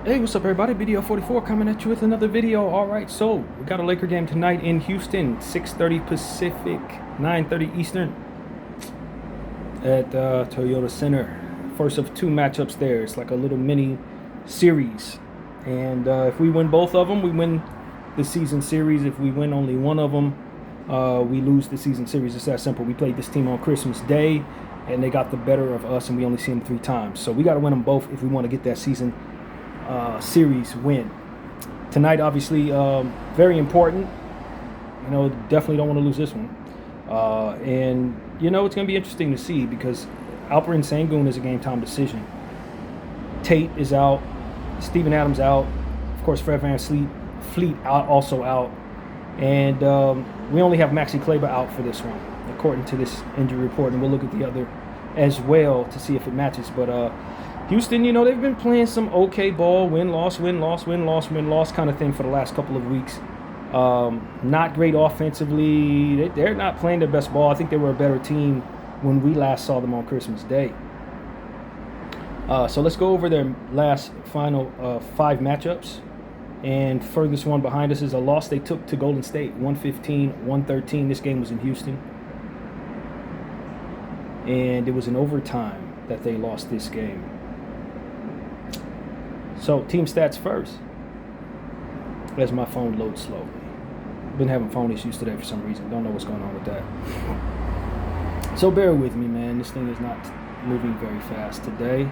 Hey, what's up, everybody? BDO44 coming at you with another video. All right, so we got a Laker game tonight in Houston, 6:30 Pacific, 9:30 Eastern, at Toyota Center. First of two matchups there. It's like a little mini series, and if we win both of them, we win the season series. If we win only one of them, we lose the season series. It's that simple. We played this team on Christmas Day, and they got the better of us, and we only see them 3 times. So we got to win them both if we want to get that season series win. Tonight, obviously, very important. Definitely don't want to lose this one. And it's going to be interesting to see because Alperen Sengun is a game time decision. Tate is out. Steven Adams out. Of course, Fred VanVleet also out. And we only have Maxi Kleber out for this one, according to this injury report. And we'll look at the other as well to see if it matches. But Houston, they've been playing some okay ball, win-loss kind of thing for the last couple of weeks. Not great offensively. They're not playing their best ball. I think they were a better team when we last saw them on Christmas Day. So let's go over their final 5 matchups. And furthest one behind us is a loss they took to Golden State, 115-113. This game was in Houston. And it was in overtime that they lost this game. So, team stats first, as my phone loads slowly. Been having phone issues today for some reason. Don't know what's going on with that. So, bear with me, man. This thing is not moving very fast today.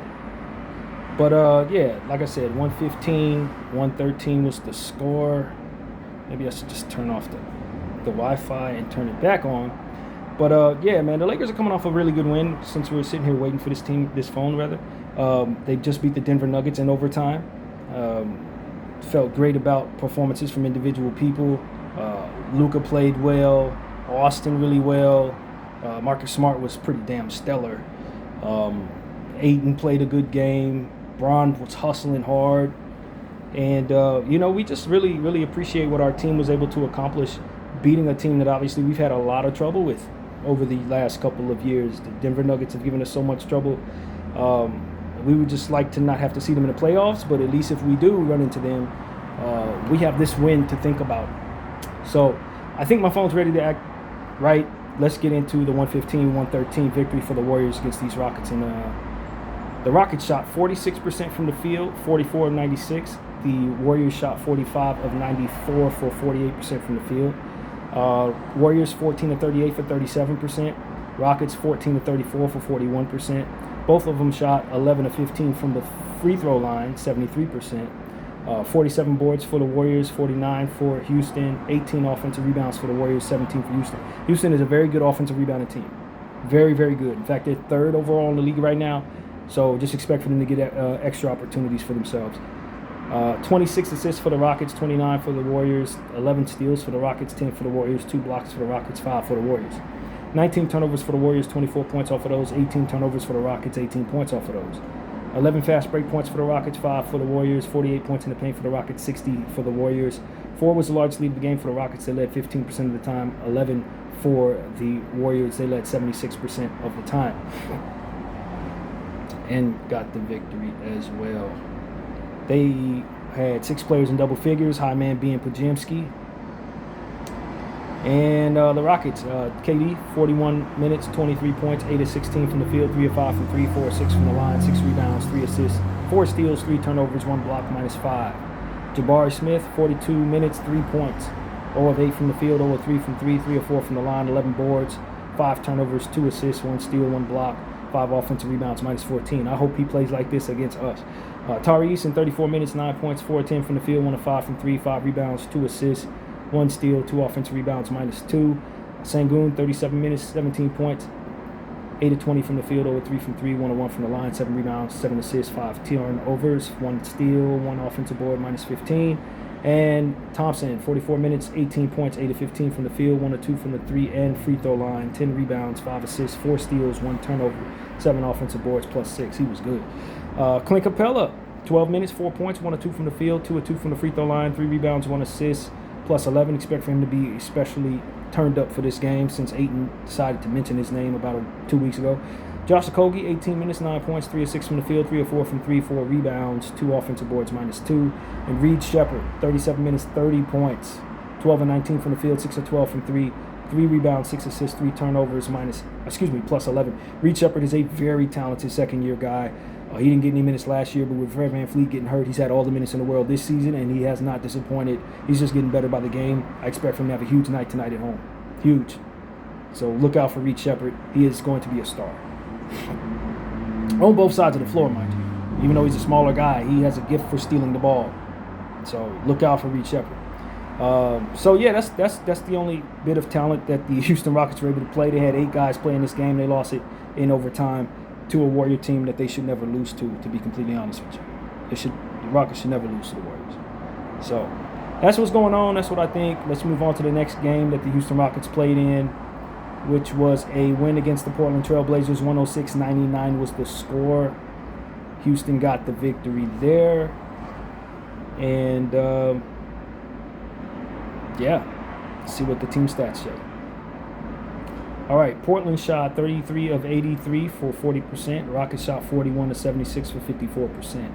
But, yeah, like I said, 115-113 was the score. Maybe I should just turn off the Wi-Fi and turn it back on. But, yeah, man, the Lakers are coming off a really good win since we were sitting here waiting for this phone. They just beat the Denver Nuggets in overtime. Felt great about performances from individual people. Luka played well. Austin really well. Marcus Smart was pretty damn stellar. Ayton played a good game. Bron was hustling hard. And, we just really, really appreciate what our team was able to accomplish, beating a team that obviously we've had a lot of trouble with over the last couple of years. The Denver Nuggets have given us so much trouble. We would just like to not have to see them in the playoffs, but at least if we do run into them, we have this win to think about. So I think my phone's ready to act right. Let's get into the 115-113 victory for the Warriors against these Rockets. And the Rockets shot 46% from the field, 44 of 96. The Warriors shot 45 of 94 for 48% from the field. Warriors 14 of 38 for 37%. Rockets 14 of 34 for 41%. Both of them shot 11 of 15 from the free throw line, 73%. 47 boards for the Warriors, 49 for Houston. 18 offensive rebounds for the Warriors, 17 for Houston. Houston is a very good offensive rebounding team. Very, very good. In fact, they're 3rd overall in the league right now. So just expect for them to get extra opportunities for themselves. 26 assists for the Rockets, 29 for the Warriors. 11 steals for the Rockets, 10 for the Warriors. 2 blocks for the Rockets, 5 for the Warriors. 19 turnovers for the Warriors, 24 points off of those. 18 turnovers for the Rockets, 18 points off of those. 11 fast break points for the Rockets, 5 for the Warriors. 48 points in the paint for the Rockets, 60 for the Warriors. 4 was the largest lead of the game for the Rockets. They led 15% of the time. 11 for the Warriors. They led 76% of the time. And got the victory as well. They had 6 players in double figures, high man being Podziemski. And the Rockets, KD, 41 minutes, 23 points, 8 of 16 from the field, 3 of 5 from 3, 4 of 6 from the line, 6 rebounds, 3 assists, 4 steals, 3 turnovers, 1 block, -5. Jabari Smith, 42 minutes, 3 points, 0 of 8 from the field, 0 of 3 from 3, 3 of 4 from the line, 11 boards, 5 turnovers, 2 assists, 1 steal, 1 block, 5 offensive rebounds, -14. I hope he plays like this against us. Tari Eason, 34 minutes, 9 points, 4 of 10 from the field, 1 of 5 from 3, 5 rebounds, 2 assists, 1 steal, 2 offensive rebounds, -2. Sengun, 37 minutes, 17 points, 8 of 20 from the field, 0 of 3 from 3, 1 of 1 from the line, 7 rebounds, 7 assists, 5 turnovers, 1 steal, 1 offensive board, -15. And Thompson, 44 minutes, 18 points, 8 of 15 from the field, 1 of 2 from the 3 and free throw line, 10 rebounds, 5 assists, 4 steals, 1 turnover, 7 offensive boards, +6. He was good. Clint Capella, 12 minutes, 4 points, 1 of 2 from the field, 2 of 2 from the free throw line, 3 rebounds, 1 assist, +11. Expect for him to be especially turned up for this game since Ayton decided to mention his name about 2 weeks ago. Josh Okogie, 18 minutes, 9 points, 3 of 6 from the field, 3 of 4 from 3, 4 rebounds, 2 offensive boards, -2. And Reed Sheppard, 37 minutes, 30 points, 12 of 19 from the field, 6 of 12 from 3, 3 rebounds, 6 assists, 3 turnovers, +11. Reed Sheppard is a very talented second-year guy. He didn't get any minutes last year, but with Fred VanVleet getting hurt, he's had all the minutes in the world this season, and he has not disappointed. He's just getting better by the game. I expect for him to have a huge night tonight at home. Huge. So look out for Reed Sheppard. He is going to be a star. On both sides of the floor, mind you. Even though he's a smaller guy, he has a gift for stealing the ball. So look out for Reed Sheppard. So yeah, that's the only bit of talent that the Houston Rockets were able to play. They had 8 guys playing this game. They lost it in overtime to a Warrior team that they should never lose to be completely honest with you. The Rockets should never lose to the Warriors. So that's what's going on. That's what I think. Let's move on to the next game that the Houston Rockets played in, which was a win against the Portland Trail Blazers. 106-99 was the score. Houston got the victory there. And yeah, let's see what the team stats show. All right, Portland shot 33 of 83 for 40%. Rockets shot 41 of 76 for 54%.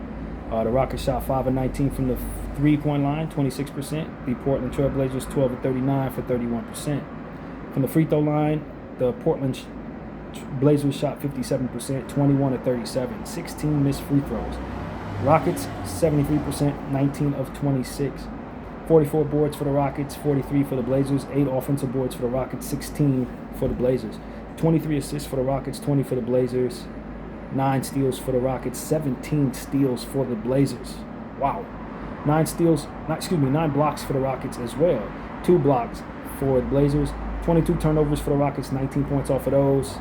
The Rockets shot 5 of 19 from the three-point line, 26%. The Portland Trail Blazers 12 of 39 for 31%. From the free throw line, the Portland Blazers shot 57%, 21 of 37, 16 missed free throws. Rockets 73%, 19 of 26. 44 boards for the Rockets, 43 for the Blazers, 8 offensive boards for the Rockets, 16 for the Blazers. 23 assists for the Rockets, 20 for the Blazers, 9 steals for the Rockets, 17 steals for the Blazers. Wow. 9 blocks for the Rockets as well. 2 blocks for the Blazers, 22 turnovers for the Rockets, 19 points off of those.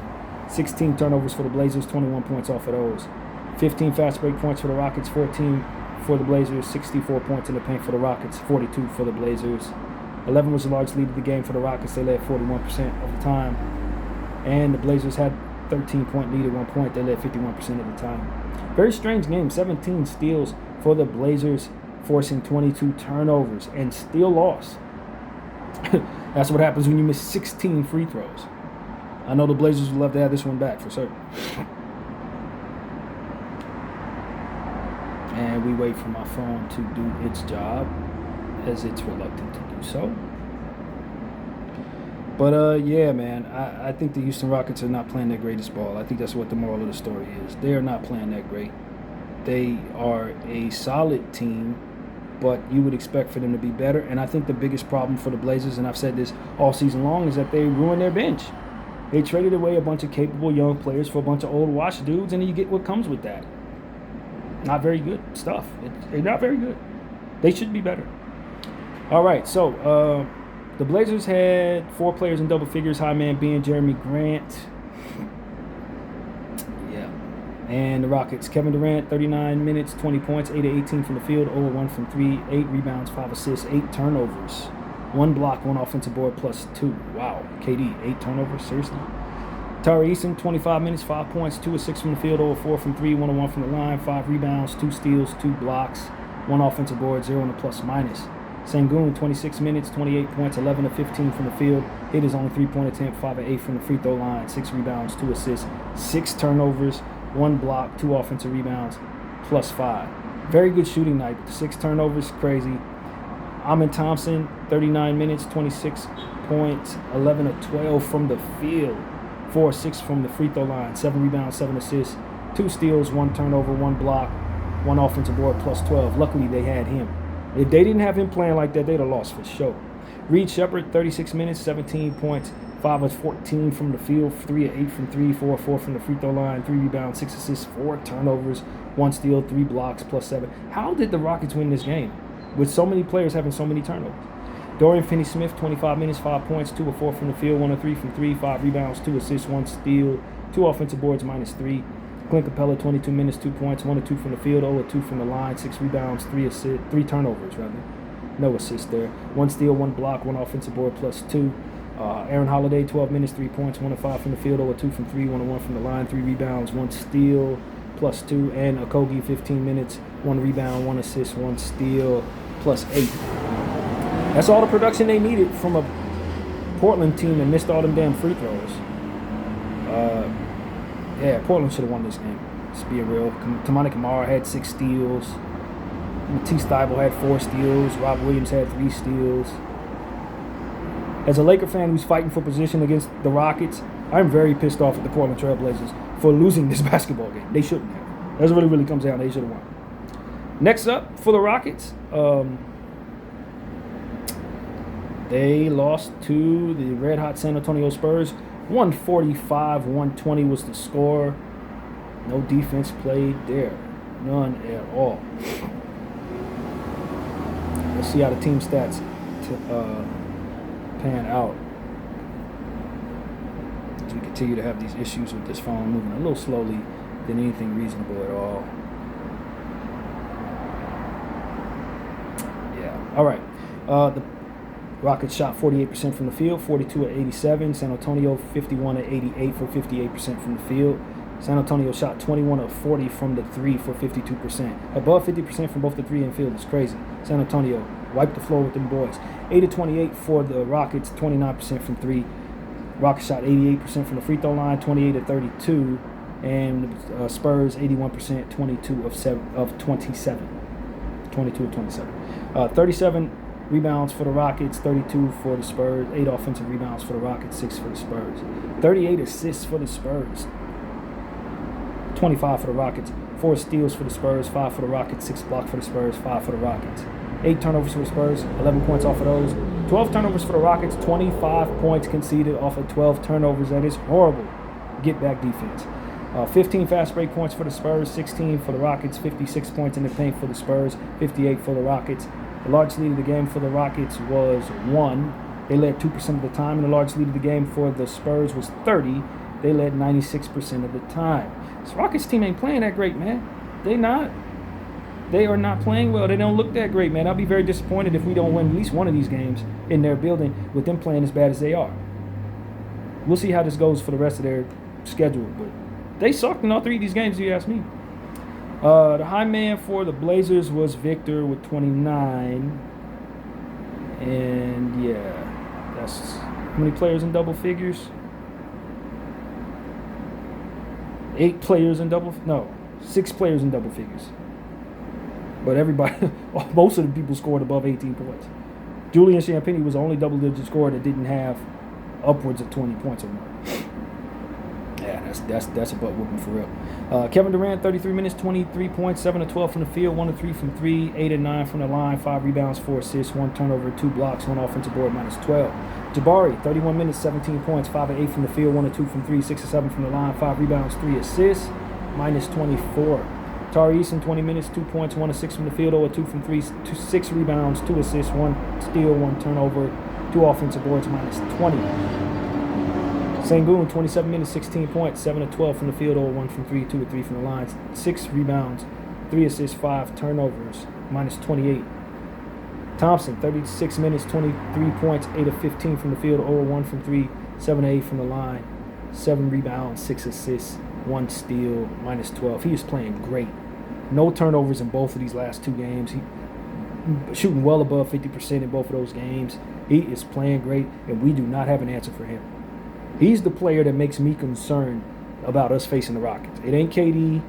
16 turnovers for the Blazers, 21 points off of those. 15 fast break points for the Rockets, 14 for the Blazers, 64 points in the paint for the Rockets, 42 for the Blazers. 11 was the largest lead of the game for the Rockets. They led 41% of the time. And the Blazers had 13-point lead at one point. They led 51% of the time. Very strange game. 17 steals for the Blazers, forcing 22 turnovers, and still lost. That's what happens when you miss 16 free throws. I know the Blazers would love to have this one back for certain. And we wait for my phone to do its job, as it's reluctant to do so. But yeah, man, I think the Houston Rockets are not playing their greatest ball. I think that's what the moral of the story is. They are not playing that great. They are a solid team, but you would expect for them to be better. And I think the biggest problem for the Blazers, and I've said this all season long, is that they ruined their bench. They traded away a bunch of capable young players for a bunch of old washed dudes, and then you get what comes with that. Not very good stuff. They're not very good. They should be better. All right, so the Blazers had 4 players in double figures, high man being Jeremy Grant. Yeah. And the Rockets, Kevin Durant, 39 minutes, 20 points, 8 of 18 from the field, 0 of 1 from 3, 8 rebounds, 5 assists, 8 turnovers, 1 block, 1 offensive board, +2. Wow. KD, 8 turnovers? Seriously? Tari Eason, 25 minutes, 5 points, 2 of 6 from the field, 0 of 4 from 3, 1 of 1 from the line, 5 rebounds, 2 steals, 2 blocks, 1 offensive board, 0 in the plus-minus. Sengun, 26 minutes, 28 points, 11 of 15 from the field, hit his own 3-point attempt, 5 of 8 from the free throw line, 6 rebounds, 2 assists, 6 turnovers, 1 block, 2 offensive rebounds, +5. Very good shooting night, but the 6 turnovers, crazy. Amen Thompson, 39 minutes, 26 points, 11 of 12 from the field. 4 of 6 from the free throw line, 7 rebounds, 7 assists, 2 steals, 1 turnover, 1 block, 1 offensive board, +12. Luckily, they had him. If they didn't have him playing like that, they'd have lost for sure. Reed Sheppard, 36 minutes, 17 points, 5 of 14 from the field, 3 of 8 from 3, 4 of 4 from the free throw line, 3 rebounds, 6 assists, 4 turnovers, 1 steal, 3 blocks, +7. How did the Rockets win this game with so many players having so many turnovers? Dorian Finney-Smith, 25 minutes, 5 points, 2 of 4 from the field, 1 of 3 from 3, 5 rebounds, 2 assists, 1 steal, 2 offensive boards, -3. Clint Capella, 22 minutes, 2 points, 1 of 2 from the field, 0 of 2 from the line, 6 rebounds, 3 turnovers, rather. No assist there. 1 steal, 1 block, 1 offensive board, +2. Aaron Holiday, 12 minutes, 3 points, 1 of 5 from the field, 0 of 2 from 3, 1 of 1 from the line, 3 rebounds, 1 steal, +2. And Okogie, 15 minutes, 1 rebound, 1 assist, 1 steal, +8. That's all the production they needed from a Portland team that missed all them damn free throws. Yeah, Portland should have won this game. Just being real. Tamani Kamara had 6 steals. Matisse Thybulle had 4 steals. Rob Williams had 3 steals. As a Laker fan who's fighting for position against the Rockets, I'm very pissed off at the Portland Trail Blazers for losing this basketball game. They shouldn't have. That's what it really comes down. They should have won. Next up for the Rockets, they lost to the red-hot San Antonio Spurs. 145-120 was the score. No defense played there. None at all. Let's see how the team stats pan out. As we continue to have these issues with this phone moving a little slowly than anything reasonable at all. Yeah. All right. The Rockets shot 48% from the field, 42 at 87. San Antonio 51 at 88 for 58% from the field. San Antonio shot 21 of 40 from the 3 for 52%. Above 50% from both the 3 and field is crazy. San Antonio wiped the floor with them boys. 8 of 28 for the Rockets, 29% from 3. Rockets shot 88% from the free throw line, 28 of 32. And Spurs 81%, 22 of 27. 22 of 27. 37 rebounds for the Rockets, 32 for the Spurs. 8 offensive rebounds for the Rockets, 6 for the Spurs. 38 assists for the Spurs. 25 for the Rockets. 4 steals for the Spurs, 5 for the Rockets. 6 blocks for the Spurs, 5 for the Rockets. 8 turnovers for the Spurs, 11 points off of those. 12 turnovers for the Rockets, 25 points conceded off of 12 turnovers. That is horrible get back defense. 15 fast break points for the Spurs, 16 for the Rockets. 56 points in the paint for the Spurs, 58 for the Rockets. The largest lead of the game for the Rockets was 1. They led 2% of the time, and the largest lead of the game for the Spurs was 30. They led 96% of the time. This Rockets team ain't playing that great, man. They not. They are not playing well. They don't look that great, man. I'll be very disappointed if we don't win at least one of these games in their building with them playing as bad as they are. We'll see how this goes for the rest of their schedule, but they sucked in all 3 of these games, if you ask me. The high man for the Blazers was Victor with 29. And, yeah, that's how many players in double figures? 6 players in double figures. But everybody, most of the people scored above 18 points. Julian Champagnie was the only double-digit scorer that didn't have upwards of 20 points or more. Yeah, that's a butt whooping for real. Kevin Durant, 33 minutes, 23 points, 7 of 12 from the field, 1 of 3 from 3, 8 of 9 from the line, 5 rebounds, 4 assists, 1 turnover, 2 blocks, 1 offensive board, minus 12. Jabari, 31 minutes, 17 points, 5 of 8 from the field, 1 of 2 from 3, 6 of 7 from the line, 5 rebounds, 3 assists, minus 24. Tari Eason, 20 minutes, 2 points, 1 of 6 from the field, 0 of 2 from 3, 6 rebounds, 2 assists, 1 steal, 1 turnover, 2 offensive boards, minus 20. Sengun, 27 minutes, 16 points, 7 of 12 from the field, 0 of 1 from 3, 2 of 3 from the lines, 6 rebounds, 3 assists, 5 turnovers, minus 28. Thompson, 36 minutes, 23 points, 8 of 15 from the field, 0 of 1 from 3, 7 of 8 from the line, 7 rebounds, 6 assists, 1 steal, minus 12. He is playing great. No turnovers in both of these last 2 games. He shooting well above 50% in both of those games. He is playing great, and we do not have an answer for him. He's the player that makes me concerned about us facing the Rockets. It ain't KD.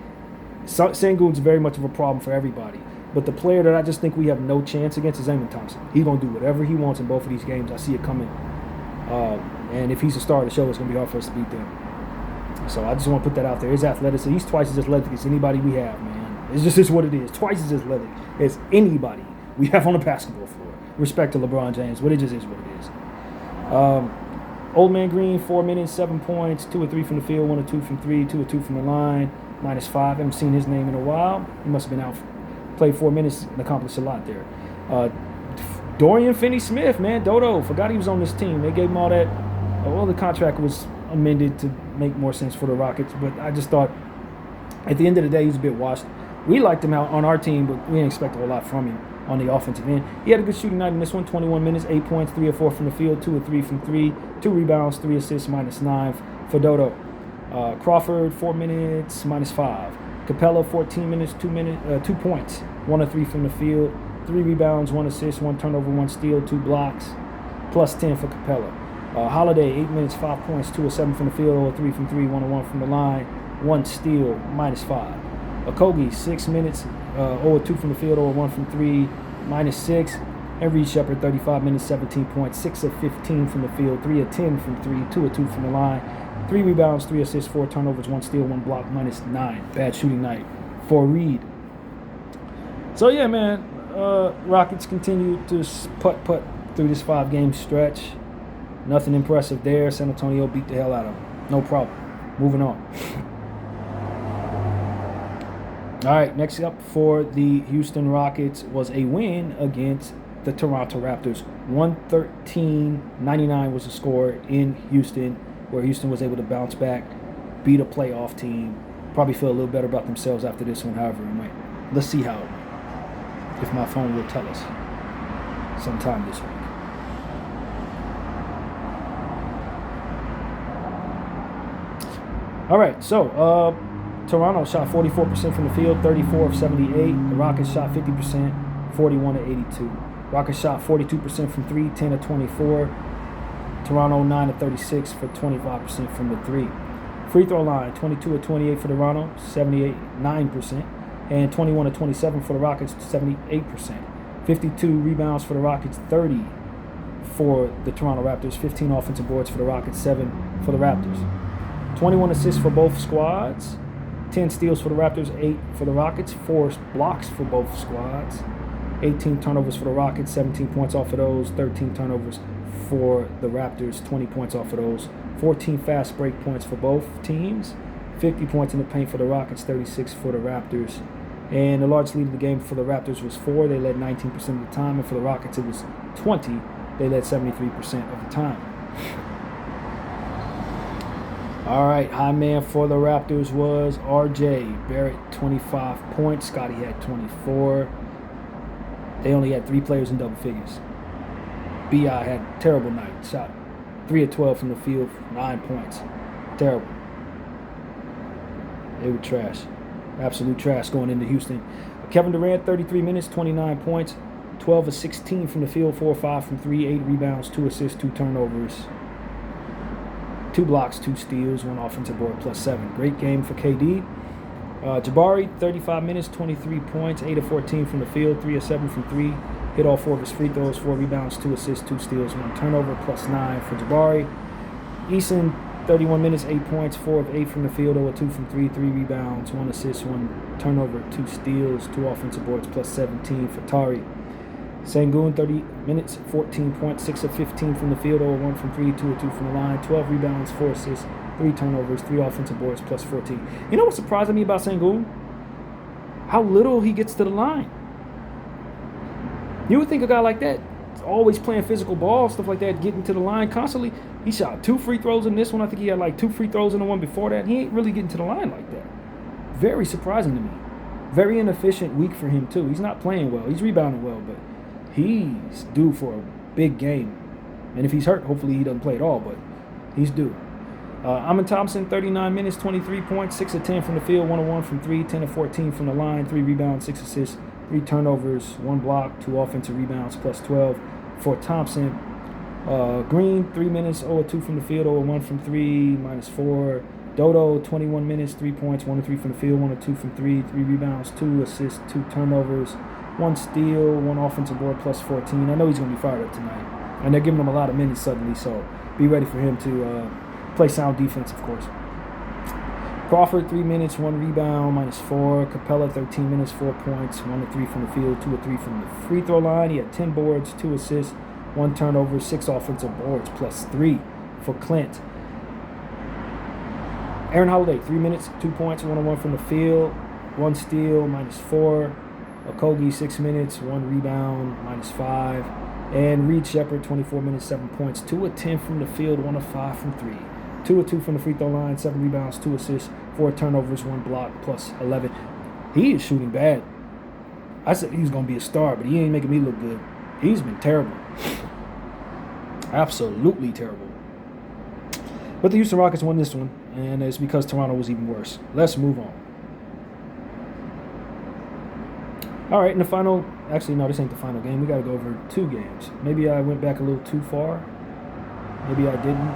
Sengun's very much of a problem for everybody. But the player that I just think we have no chance against is Amen Thompson. He's going to do whatever he wants in both of these games. I see it coming. And if he's a star of the show, it's going to be hard for us to beat them. So I just want to put that out there. His athleticism, he's twice as athletic as anybody we have, man. It's what it is. Twice as athletic as anybody we have on the basketball floor. Respect to LeBron James, but it just is what it is. Old Man Green, 4 minutes, 7 points, 2 of 3 from the field, 1 of 2 from 3, 2 of 2 from the line, minus 5. Haven't seen his name in a while. He must have been out, played 4 minutes and accomplished a lot there. Dorian Finney-Smith, man, Dodo, forgot he was on this team. They gave him all that. Well, the contract was amended to make more sense for the Rockets, but I just thought at the end of the day, he was a bit washed. We liked him out on our team, but we didn't expect a whole lot from him on the offensive end. He had a good shooting night in this one, 21 minutes, 8 points, 3 of 4 from the field, 2 of 3 from 3, 2 rebounds, 3 assists, minus 9 for Dodo. Crawford, 4 minutes, minus 5. Capella, 14 minutes, 2 points, 1 of 3 from the field, 3 rebounds, 1 assist, 1 turnover, 1 steal, 2 blocks, plus 10 for Capella. Holiday, 8 minutes, 5 points, 2 of 7 from the field, 0 of 3 from 3, 1 of 1 from the line, 1 steal, -5. Okogie, 6 minutes, 0-2 from the field, 0-1 from 3, -6. And Reed Sheppard, 35 minutes, 17 points, 6 of 15 from the field, 3 of 10 from 3, 2 of 2 from the line, 3 rebounds, 3 assists, 4 turnovers, 1 steal, 1 block, -9. Bad shooting night for Reed. So, yeah, man, Rockets continue to putt through this 5-game stretch. Nothing impressive there. San Antonio beat the hell out of them. No problem. Moving on. All right, next up for the Houston Rockets was a win against the Toronto Raptors. 113-99 was the score in Houston, where Houston was able to bounce back, beat a playoff team. Probably feel a little better about themselves after this one, however it went. Let's see how it went, if my phone will tell us sometime this week. All right, so Toronto shot 44% from the field, 34 of 78. The Rockets shot 50%, 41 of 82. Rockets shot 42% from 3, 10 of 24. Toronto 9 of 36 for 25% from the 3. Free throw line, 22 of 28 for Toronto, 9%. And 21 of 27 for the Rockets, 78%. 52 rebounds for the Rockets, 30 for the Toronto Raptors. 15 offensive boards for the Rockets, 7 for the Raptors. 21 assists for both squads. 10 steals for the Raptors, 8 for the Rockets. 4 blocks for both squads. 18 turnovers for the Rockets, 17 points off of those. 13 turnovers for the Raptors, 20 points off of those. 14 fast break points for both teams. 50 points in the paint for the Rockets, 36 for the Raptors. And the largest lead of the game for the Raptors was 4. They led 19% of the time. And for the Rockets, it was 20. They led 73% of the time. All right, high man for the Raptors was R.J. Barrett, 25 points. Scotty had 24. They only had 3 players in double figures. B.I. had a terrible night. Shot 3 of 12 from the field, 9 points. Terrible. They were trash. Absolute trash going into Houston. Kevin Durant, 33 minutes, 29 points. 12 of 16 from the field, 4 of 5 from 3, 8 rebounds, 2 assists, 2 turnovers. 2 blocks, 2 steals, 1 offensive board, +7. Great game for KD. Jabari, 35 minutes, 23 points, 8 of 14 from the field, 3 of 7 from 3. Hit all 4 of his free throws, 4 rebounds, 2 assists, 2 steals, 1 turnover, +9 for Jabari. Eason, 31 minutes, 8 points, 4 of 8 from the field, 0 of 2 from 3, 3 rebounds, 1 assist, 1 turnover, 2 steals, 2 offensive boards, +17 for Tari. Sengun, 30 minutes, 14 points, 6 of 15 from the field, 0 of 1 from 3, 2 of 2 from the line, 12 rebounds, 4 assists, 3 turnovers, 3 offensive boards, +14. You know what's surprising me about Sengun? How little he gets to the line. You would think a guy like that, always playing physical ball, stuff like that, getting to the line constantly. He shot 2 free throws in this one. I think he had like 2 free throws in the one before that. He ain't really getting to the line like that. Very surprising to me. Very inefficient week for him, too. He's not playing well. He's rebounding well, but he's due for a big game. And if he's hurt, hopefully he doesn't play at all, but he's due. Amin Thompson, 39 minutes, 23 points, 6 of 10 from the field, 1 of 1 from 3, 10 of 14 from the line, 3 rebounds, 6 assists, 3 turnovers, 1 block, 2 offensive rebounds, +12 for Thompson. Green, 3 minutes, 0 of 2 from the field, 0 of 1 from 3, -4. Dodo, 21 minutes, 3 points, 1 of 3 from the field, 1 of 2 from 3, 3 rebounds, 2 assists, 2 turnovers, 1 steal, 1 offensive board, +14. I know he's going to be fired up tonight. And they're giving him a lot of minutes suddenly, so be ready for him to play sound defense, of course. Crawford, 3 minutes, 1 rebound, -4. Capella, 13 minutes, 4 points, 1 of 3 from the field, 2 of 3 from the free throw line. He had 10 boards, 2 assists, 1 turnover, 6 offensive boards, +3 for Clint. Aaron Holiday, 3 minutes, 2 points, 1 of 1 from the field, 1 steal, -4. Okogie, 6 minutes, 1 rebound, -5. And Reed Sheppard, 24 minutes, 7 points, 2 of 10 from the field, 1 of 5 from 3. 2 of 2 from the free throw line, 7 rebounds, 2 assists, 4 turnovers, 1 block, +11. He is shooting bad. I said he was going to be a star, but he ain't making me look good. He's been terrible. Absolutely terrible. But the Houston Rockets won this one, and it's because Toronto was even worse. Let's move on. All right, in the final, actually, no, this ain't the final game. We got to go over 2 games. Maybe I went back a little too far. Maybe I didn't.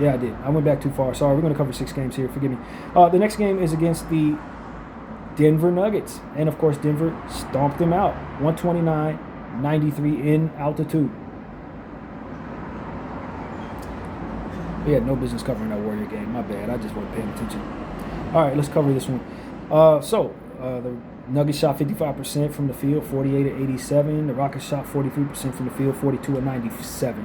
Yeah, I did. I went back too far. Sorry, we're going to cover 6 games here. Forgive me. The next game is against the Denver Nuggets. And, of course, Denver stomped them out. 129-93 in altitude. We had no business covering that Warrior game. My bad. I just wasn't paying attention. All right, let's cover this one. The Nuggets shot 55% from the field, 48-87. The Rockets shot 43% from the field, 42-97.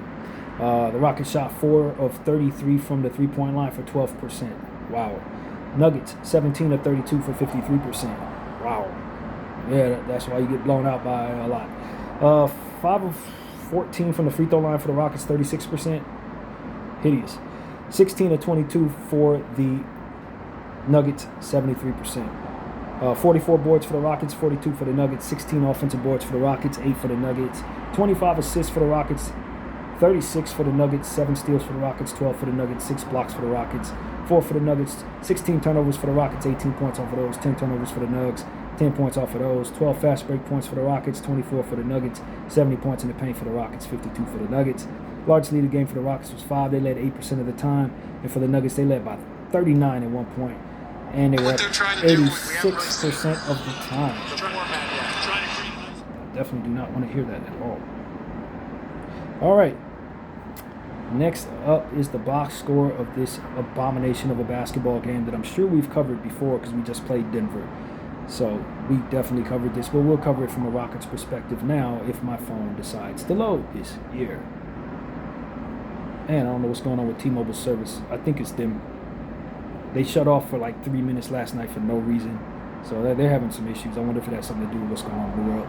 The Rockets shot 4 of 33 from the three-point line for 12%. Wow. Nuggets 17 of 32 for 53%. Wow. Yeah, that's why you get blown out by a lot. 5 of 14 from the free throw line for the Rockets, 36%. Hideous. 16 of 22 for the Nuggets, 73%. 44 boards for the Rockets, 42 for the Nuggets. 16 offensive boards for the Rockets, 8 for the Nuggets. 25 assists for the Rockets, 36 for the Nuggets. 7 steals for the Rockets, 12 for the Nuggets. 6 blocks for the Rockets, 4 for the Nuggets. 16 turnovers for the Rockets, 18 points off of those. 10 turnovers for the Nugs, 10 points off of those. 12 fast break points for the Rockets, 24 for the Nuggets. 70 points in the paint for the Rockets, 52 for the Nuggets. Largest lead of the game for the Rockets was 5. They led 8% of the time. And for the Nuggets, they led by 39 at one point. And they were at 86% of the time. Definitely do not want to hear that at all. All right. Next up is the box score of this abomination of a basketball game that I'm sure we've covered before because we just played Denver. So we definitely covered this, but we'll cover it from a Rockets perspective now if my phone decides to load this year. And I don't know what's going on with T-Mobile service. I think it's them. They shut off for like 3 minutes last night for no reason. So they're having some issues. I wonder if it has something to do with what's going on in the world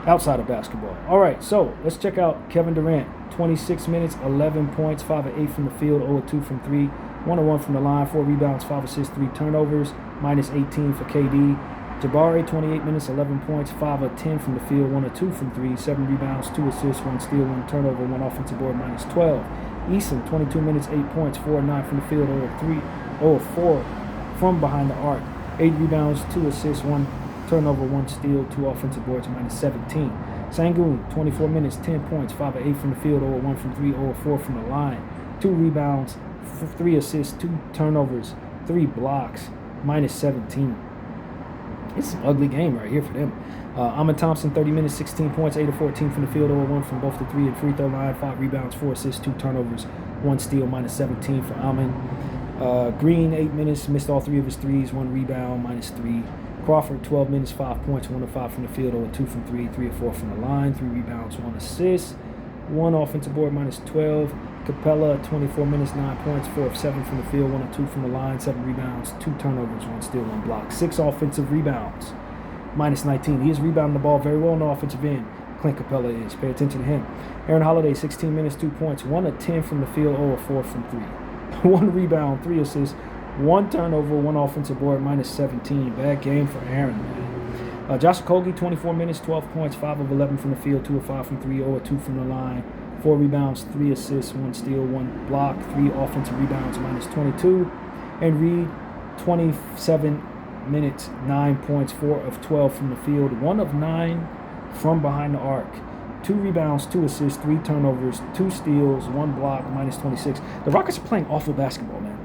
outside of basketball. All right, so let's check out Kevin Durant. 26 minutes, 11 points, 5 of 8 from the field, 0 of 2 from 3, 1 of 1 from the line, 4 rebounds, 5 assists, 3 turnovers, minus 18 for KD. Jabari, 28 minutes, 11 points, 5 of 10 from the field, 1 of 2 from 3, 7 rebounds, 2 assists, 1 steal, 1 turnover, 1 offensive board, minus 12. Eason, 22 minutes, 8 points, 4 of 9 from the field, 0 of 4 from behind the arc, 8 rebounds, 2 assists, 1 turnover, 1 steal, 2 offensive boards, minus 17. Sengun, 24 minutes, 10 points, 5 of 8 from the field, 0 of 1 from 3, 0 of 4 from the line, 2 rebounds, 3 assists, 2 turnovers, 3 blocks, minus 17. It's an ugly game right here for them. Amin Thompson, 30 minutes, 16 points, 8 of 14 from the field, 0 of 1 from both the 3 and free throw line, 5 rebounds, 4 assists, 2 turnovers, 1 steal, minus 17 for Amin. Green, 8 minutes, missed all 3 of his threes, 1 rebound, minus 3. Crawford, 12 minutes, 5 points, 1 of 5 from the field, 0 of 2 from 3, 3 of 4 from the line, 3 rebounds, 1 assist, 1 offensive board, minus 12. Capella, 24 minutes, 9 points, 4 of 7 from the field, 1 of 2 from the line, 7 rebounds, 2 turnovers, 1 steal, 1 block, 6 offensive rebounds, minus 19. He is rebounding the ball very well on the offensive end. Clint Capella is. Pay attention to him. Aaron Holiday, 16 minutes, 2 points, 1 of 10 from the field, 0 of 4 from 3. 1 rebound, 3 assists, 1 turnover, 1 offensive board, minus 17. Bad game for Aaron, man. Josh Okogie, 24 minutes, 12 points, 5 of 11 from the field, 2 of 5 from 3, 0 of 2 from the line, 4 rebounds, 3 assists, 1 steal, 1 block, 3 offensive rebounds, minus 22. And Reed, 27 minutes, 9 points, 4 of 12 from the field, 1 of 9 from behind the arc, 2 rebounds, 2 assists, 3 turnovers, 2 steals, 1 block, minus 26. The Rockets are playing awful basketball, man.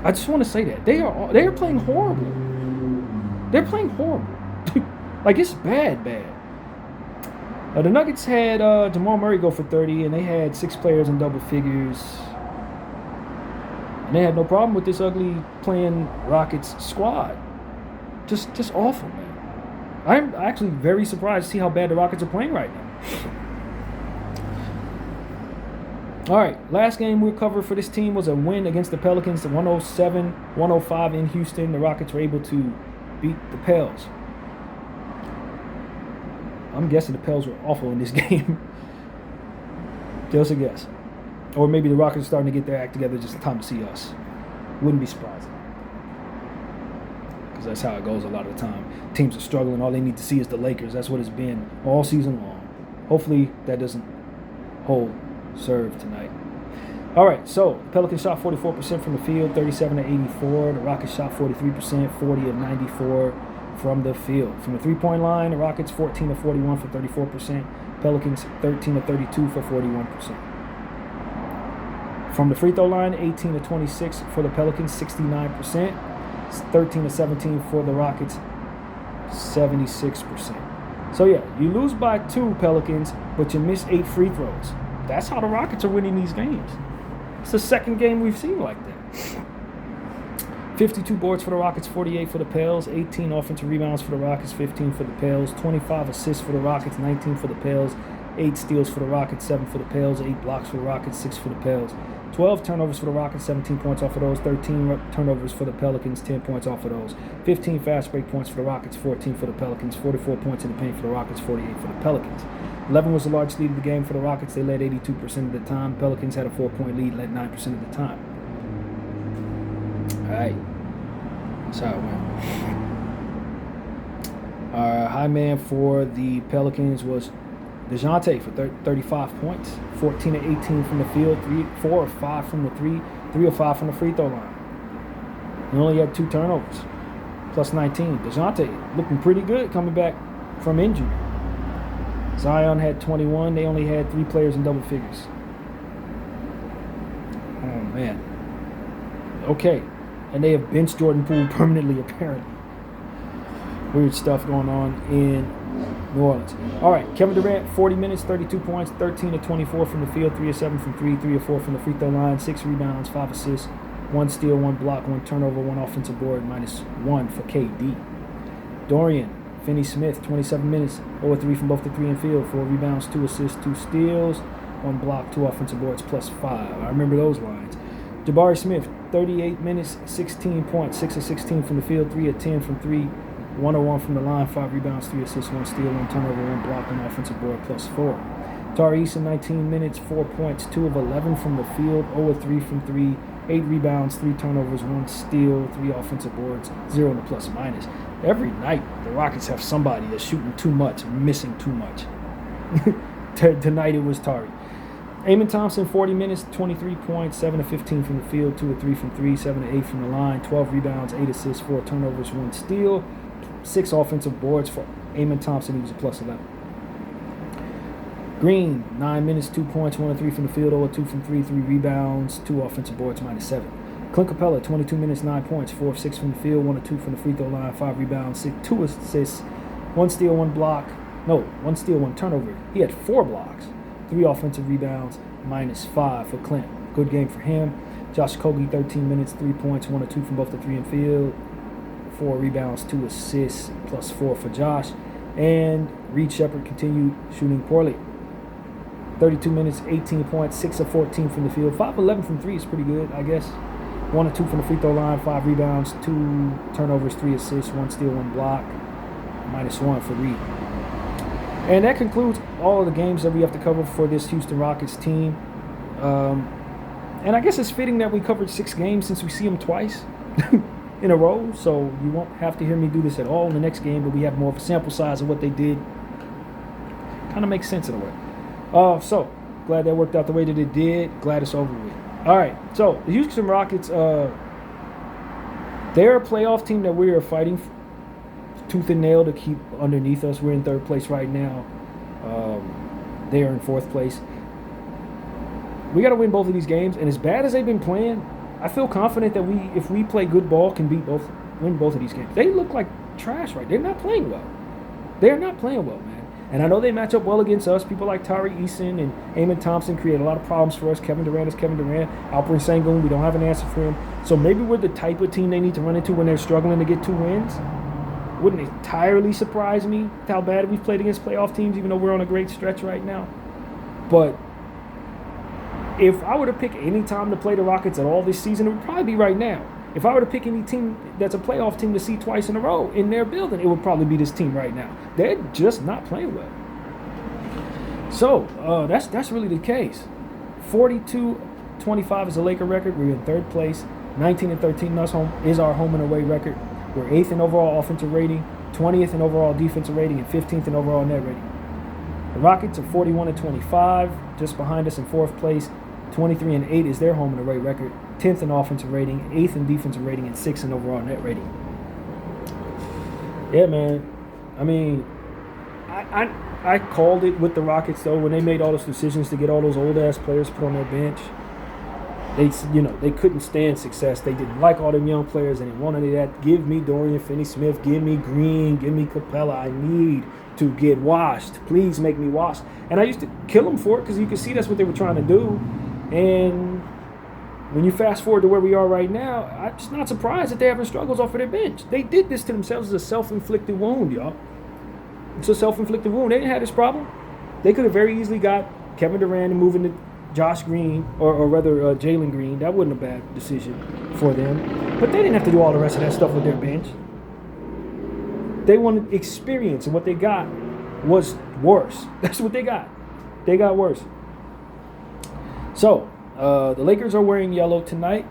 I just want to say that. They are playing horrible. They're playing horrible. Like, it's bad. The Nuggets had Jamal Murray go for 30, and they had 6 players in double figures. And they had no problem with this ugly playing Rockets squad. Just awful, man. I'm actually very surprised to see how bad the Rockets are playing right now. All right, last game we'll cover for this team was a win against the Pelicans, 107-105 in Houston. The Rockets were able to beat the Pels. I'm guessing the Pels were awful in this game. Just a guess. Or maybe the Rockets are starting to get their act together just in time to see us. Wouldn't be surprising. Because that's how it goes a lot of the time. Teams are struggling. All they need to see is the Lakers. That's what it's been all season long. Hopefully that doesn't serve tonight. All right, so the Pelicans shot 44% from the field, 37-84. The Rockets shot 43%, 40 of 94 from the field. From the three-point line, the Rockets 14 of 41 for 34%. Pelicans 13 of 32 for 41%. From the free throw line, 18 to 26 for the Pelicans, 69%. 13 to 17 for the Rockets, 76%. So yeah, you lose by 2, Pelicans, but you miss 8 free throws. That's how the Rockets are winning these games. It's the second game we've seen like that. 52 boards for the Rockets, 48 for the Pels, 18 offensive rebounds for the Rockets, 15 for the Pels, 25 assists for the Rockets, 19 for the Pels, 8 steals for the Rockets, 7 for the Pels, 8 blocks for the Rockets, 6 for the Pels. 12 turnovers for the Rockets, 17 points off of those. 13 turnovers for the Pelicans, 10 points off of those. 15 fast break points for the Rockets, 14 for the Pelicans. 44 points in the paint for the Rockets, 48 for the Pelicans. 11 was the largest lead of the game for the Rockets. They led 82% of the time. Pelicans had a 4-point lead, led 9% of the time. All right. That's how it went. High man for the Pelicans was DeJounte for 35 points, 14 to 18 from the field, 4 of 5 from the 3 of 5 from the free throw line. He only had 2 turnovers, plus 19. DeJounte looking pretty good coming back from injury. Zion had 21. They only had 3 players in double figures. Oh, man. Okay. And they have benched Jordan Poole permanently, apparently. Weird stuff going on in New Orleans. All right, Kevin Durant, 40 minutes, 32 points, 13 to 24 from the field, 3 of 7 from 3, 3 of 4 from the free throw line, 6 rebounds, 5 assists, 1 steal, 1 block, 1 turnover, 1 offensive board, -1 for KD. Dorian Finney-Smith, 27 minutes, 0 3 from both the 3 and field, 4 rebounds, 2 assists, 2 steals, 1 block, 2 offensive boards, +5. I remember those lines. Jabari Smith, 38 minutes, 16 points, 6 of 16 from the field, 3 of 10 from 3, 1 of 1 from the line, 5 rebounds, 3 assists, 1 steal, 1 turnover, 1 block, 1 offensive board, +4. Tari Eason, 19 minutes, 4 points, 2 of 11 from the field, 0 of 3 from 3, 8 rebounds, 3 turnovers, 1 steal, 3 offensive boards, 0 in the plus-minus. Every night, the Rockets have somebody that's shooting too much, missing too much. Tonight it was Tari. Amen Thompson, 40 minutes, 23 points, 7 of 15 from the field, 2 of 3 from 3, 7 of 8 from the line, 12 rebounds, 8 assists, 4 turnovers, 1 steal, 6 offensive boards for Amen Thompson. He was a +11. Green, 9 minutes, 2 points, 1 of 3 from the field, 0 of 2 from 3, 3 rebounds, 2 offensive boards, -7. Clint Capella, 22 minutes, 9 points, 4 of 6 from the field, 1 of 2 from the free throw line, 5 rebounds, 2 assists, 1 steal, 1 block. No, 1 steal, 1 turnover. He had 4 blocks, 3 offensive rebounds, -5 for Clint. Good game for him. Josh Okogie, 13 minutes, 3 points, 1 of 2 from both the 3 and field, 4 rebounds, 2 assists, +4 for Josh. And Reed Shepherd continued shooting poorly. 32 minutes, 18 points, 6 of 14 from the field. 5 of 11 from 3 is pretty good, I guess. 1 of 2 from the free throw line, 5 rebounds, 2 turnovers, 3 assists, 1 steal, 1 block, -1 for Reed. And that concludes all of the games that we have to cover for this Houston Rockets team. And I guess it's fitting that we covered 6 games since we see them twice in a row. So you won't have to hear me do this at all in the next game, but we have more of a sample size of what they did. Kind of makes sense in a way. So glad that worked out the way that it did. Glad it's over with. All right. So the Houston Rockets, they're a playoff team that we are fighting tooth and nail to keep underneath us. We're in 3rd place right now. They are in 4th place. We got to win both of these games. And as bad as they've been playing, I feel confident that if we play good ball, can win both of these games. They look like trash, right? They're not playing well. They're not playing well, man. And I know they match up well against us. People like Tari Eason and Amen Thompson create a lot of problems for us. Kevin Durant is Kevin Durant. Alperen Sengun, we don't have an answer for him. So maybe we're the type of team they need to run into when they're struggling to get 2 wins. Wouldn't entirely surprise me how bad we've played against playoff teams, even though we're on a great stretch right now. But if I were to pick any time to play the Rockets at all this season, it would probably be right now. If I were to pick any team that's a playoff team to see twice in a row in their building, it would probably be this team right now. They're just not playing well. So that's really the case. 42-25 is a Laker record. We're in 3rd place. 19-13 is our home and away record. We're 8th in overall offensive rating, 20th in overall defensive rating, and 15th in overall net rating. The Rockets are 41-25, just behind us in 4th place. 23-8 is their home and away record, 10th in offensive rating, 8th in defensive rating, and 6th in overall net rating. Yeah, man. I mean, I called it with the Rockets, though, when they made all those decisions to get all those old-ass players put on their bench. They couldn't stand success. They didn't like all them young players. They didn't want any of that. Give me Dorian Finney-Smith. Give me Green. Give me Capella. I need to get washed. Please make me washed. And I used to kill them for it because you could see that's what they were trying to do. And when you fast forward to where we are right now, I'm just not surprised that they're having struggles off of their bench. They did this to themselves as a self-inflicted wound, y'all. It's a self-inflicted wound. They didn't have this problem. They could have very easily got Kevin Durant and moving to Josh Green, or rather Jalen Green. That wasn't a bad decision for them. But they didn't have to do all the rest of that stuff with their bench. They wanted experience, and what they got was worse. That's what they got. They got worse. So, the Lakers are wearing yellow tonight.